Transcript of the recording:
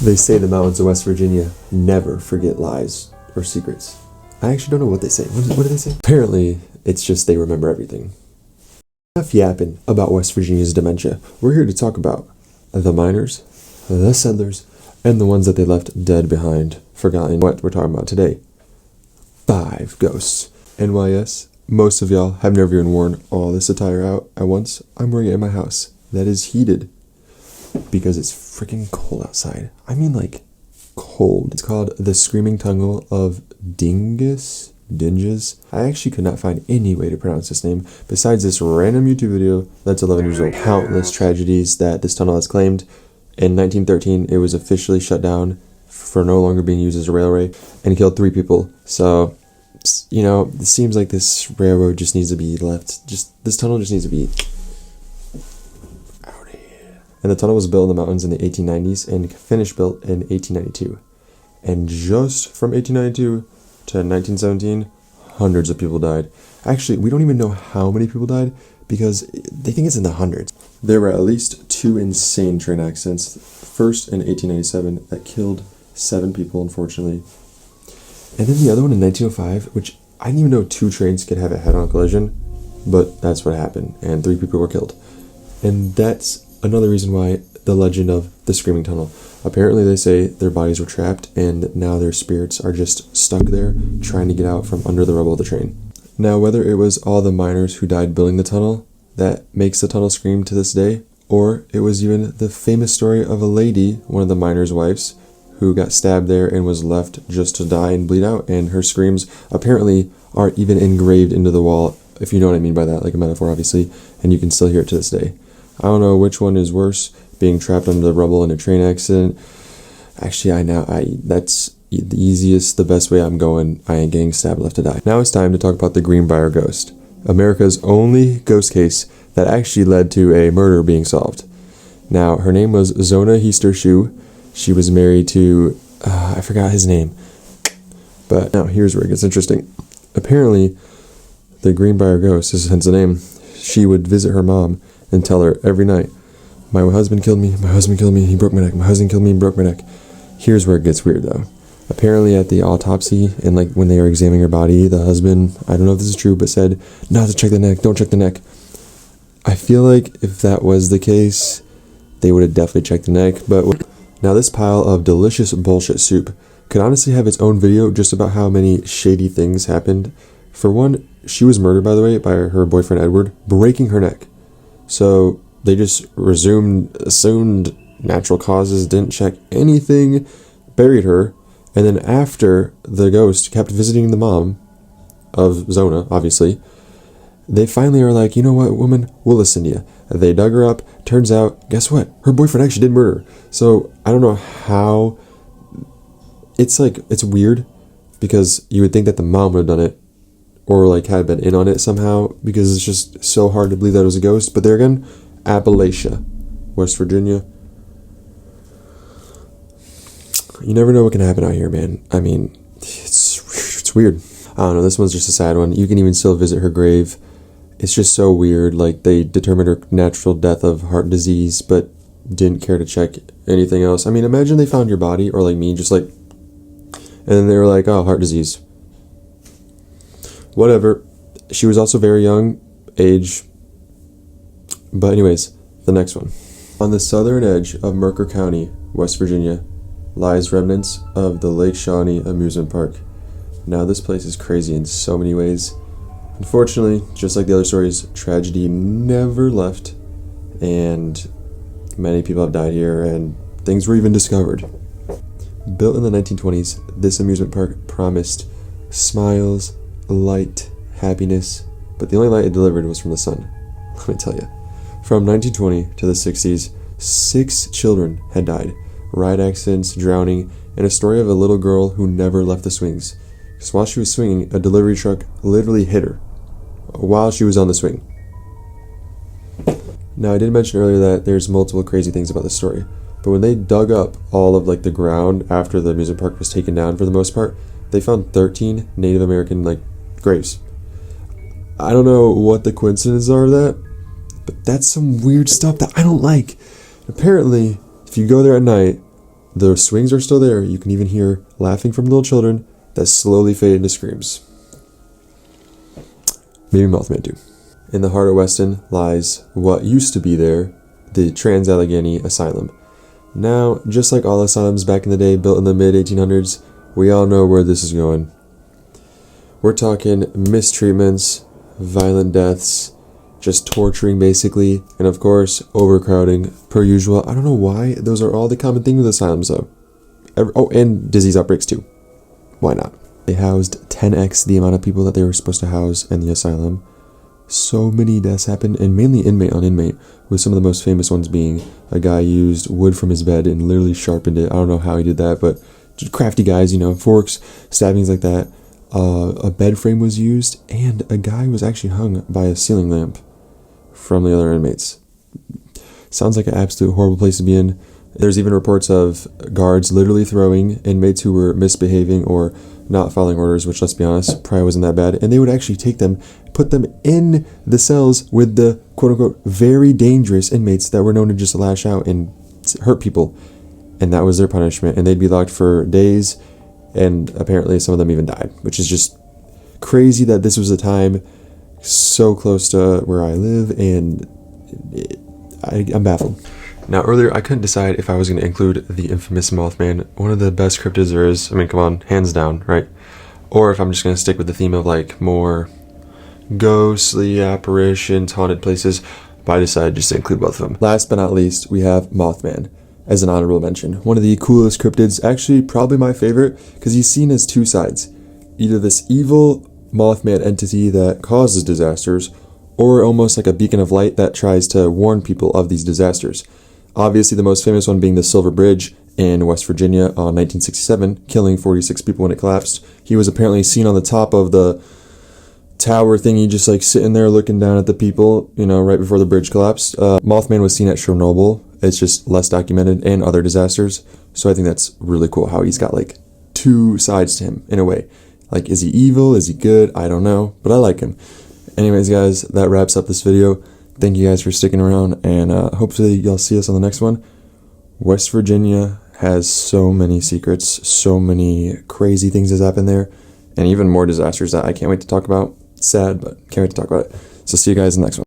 They say the mountains of West Virginia never forget lies or secrets. I actually don't know what they say. What do they say? Apparently, it's just they remember everything. Enough yapping about West Virginia's dementia. We're here to talk about the miners, the settlers, and the ones that they left dead behind, forgotten. What we're talking about today. 5 ghosts. And while yes, most of y'all have never even worn all this attire out at once, I'm wearing it in my house. That is heated. Because it's freaking cold outside. I mean, like, cold. It's called the Screaming Tunnel of Dingus. I actually could not find any way to pronounce this name besides this random YouTube video that's 11 years old. Countless tragedies that this tunnel has claimed. In 1913, it was officially shut down for no longer being used as a railway and killed 3 people. So, you know, it seems like this railroad just needs to be left. This tunnel just needs to be out of here. And the tunnel was built in the mountains in the 1890s and finished built in 1892. And just from 1892 to 1917, hundreds of people died. Actually, we don't even know how many people died because they think it's in the hundreds. There were at least 2 insane train accidents. First in 1897 that killed 7 people, unfortunately. And then the other one in 1905, which I didn't even know 2 trains could have a head-on collision, but that's what happened, and 3 people were killed. And that's another reason why the legend of the Screaming Tunnel. Apparently they say their bodies were trapped and now their spirits are just stuck there trying to get out from under the rubble of the train. Now, whether it was all the miners who died building the tunnel that makes the tunnel scream to this day, or it was even the famous story of a lady, one of the miners' wives, who got stabbed there and was left just to die and bleed out, and her screams apparently are even engraved into the wall, if you know what I mean by that, like a metaphor obviously, and you can still hear it to this day. I don't know which one is worse, being trapped under the rubble in a train accident. Actually, that's the easiest, the best way I'm going. I ain't getting stabbed left to die. Now it's time to talk about the Greenbrier ghost, America's only ghost case that actually led to a murder being solved. Now, her name was Zona Heaster-Shue. She was married to, I forgot his name. But now here's where it gets interesting. Apparently, the Greenbrier ghost, is hence the name, she would visit her mom and tell her every night, my husband killed me, he broke my neck, my husband killed me, he broke my neck. Here's where it gets weird though. Apparently at the autopsy, and like when they were examining her body, the husband, I don't know if this is true, but said, not to check the neck, don't check the neck. I feel like if that was the case, they would have definitely checked the neck, but now this pile of delicious bullshit soup could honestly have its own video just about how many shady things happened. For one, she was murdered, by the way, by her boyfriend Edward, breaking her neck. So they just assumed natural causes, didn't check anything, buried her, and then after the ghost kept visiting the mom of Zona, obviously, they finally are like, you know what, woman, we'll listen to you. They dug her up. Turns out, guess what? Her boyfriend actually did murder her. So I don't know how. It's weird because you would think that the mom would have done it or like had been in on it somehow because it's just so hard to believe that it was a ghost. But there again, Appalachia, West Virginia. You never know what can happen out here, man. I mean, it's weird. I don't know. This one's just a sad one. You can even still visit her grave. It's just so weird. Like, they determined her natural death of heart disease, but didn't care to check anything else. I mean, imagine they found your body, or like me, just like, and then they were like, oh, heart disease. Whatever. She was also very young, age. But anyways, the next one. On the southern edge of Mercer County, West Virginia, lies remnants of the Lake Shawnee Amusement Park. Now, this place is crazy in so many ways. Unfortunately, just like the other stories, tragedy never left, and many people have died here, and things were even discovered. Built in the 1920s, this amusement park promised smiles, light, happiness, but the only light it delivered was from the sun. Let me tell you. From 1920 to the 60s, 6 children had died. Ride accidents, drowning, and a story of a little girl who never left the swings. Because while she was swinging, a delivery truck literally hit her while she was on the swing. Now, I did mention earlier that there's multiple crazy things about this story, but when they dug up all of like the ground after the amusement park was taken down for the most part, they found 13 Native American graves. I don't know what the coincidences are of that, but that's some weird stuff that I don't like. Apparently, if you go there at night, The swings are still there. You can even hear laughing from little children that slowly fade into screams. Maybe Mothman too. In the heart of Weston lies what used to be there, the Trans-Allegheny Asylum. Now, just like all asylums back in the day built in the mid-1800s, we all know where this is going. We're talking mistreatments, violent deaths, just torturing basically, and of course, overcrowding per usual. I don't know why, those are all the common thing with asylums though. And disease outbreaks too. Why not? They housed 10x the amount of people that they were supposed to house in the asylum. So many deaths happened, and mainly inmate on inmate, with some of the most famous ones being a guy used wood from his bed and literally sharpened it. I don't know how he did that, but just crafty guys, forks, stabbings like that. A bed frame was used, and a guy was actually hung by a ceiling lamp from the other inmates. Sounds like an absolute horrible place to be in. There's even reports of guards literally throwing inmates who were misbehaving or not following orders, which, let's be honest, probably wasn't that bad. And they would actually take them, put them in the cells with the quote-unquote very dangerous inmates that were known to just lash out and hurt people. And that was their punishment. And they'd be locked for days, and apparently some of them even died, which is just crazy that this was a time so close to where I live, and I'm baffled. Now, earlier, I couldn't decide if I was going to include the infamous Mothman, one of the best cryptids there is. I mean, come on, hands down, right? Or if I'm just going to stick with the theme of, more ghostly apparitions, haunted places, but I decided just to include both of them. Last but not least, we have Mothman as an honorable mention. One of the coolest cryptids, actually probably my favorite, because he's seen as two sides. Either this evil Mothman entity that causes disasters, or almost like a beacon of light that tries to warn people of these disasters. Obviously, the most famous one being the Silver Bridge in West Virginia on 1967, killing 46 people when it collapsed. He was apparently seen on the top of the tower thingy, just sitting there looking down at the people, right before the bridge collapsed. Mothman was seen at Chernobyl. It's just less documented, and other disasters. So I think that's really cool how he's got two sides to him in a way. Is he evil? Is he good? I don't know, but I like him. Anyways, guys, that wraps up this video. Thank you guys for sticking around, and hopefully y'all see us on the next one. West Virginia has so many secrets, so many crazy things that happen there, and even more disasters that I can't wait to talk about. Sad, but can't wait to talk about it. So see you guys in the next one.